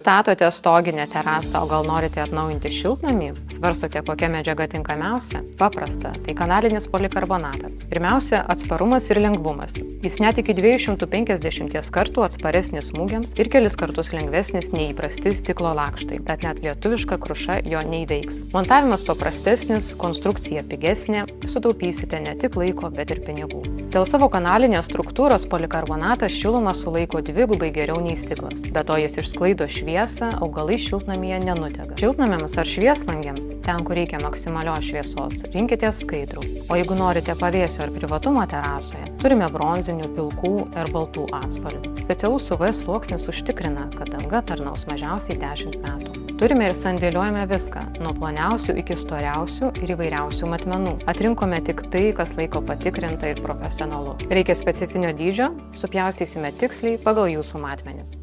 Statote stoginę terasą, o gal norite atnaujinti šiltnamį? Svarstote, kokia medžiaga tinkamiausia? Paprasta, tai kanalinis polikarbonatas. Pirmiausia, atsparumas ir lengvumas. Jis net iki 250 kartų atsparesnis smūgiams ir kelis kartus lengvesnis nei įprasti stiklo lakštai, tad net lietuviška kruša jo neįveiks. Montavimas paprastesnis, konstrukcija pigesnė, sutaupysite ne tik laiko, bet ir pinigų. Dėl savo kanalinės struktūros polikarbonatas šilumą sulaiko dvigubai geriau nei stiklas. Be to jis išsklaido šviesą, augalai šiltnamyje nenudega. Šiltnamiams ar švieslangiams, ten, kur reikia maksimalios šviesos, rinkitės skaidrų. O jeigu norite pavėsio ar privatumo terasoje, turime bronzinių, pilkų ir baltų atspalvių. Specialus UV sluoksnis užtikrina, kad danga tarnaus mažiausiai 10 metų. Turime ir sandėliuojame viską, nuo ploniausių iki storiausių ir įvairiausių matmenų. Atrinkome tik tai, kas laiko patikrinta ir profesionalu. Reikia specifinio dydžio, supjaustysime tiksliai pagal jūsų matmenis.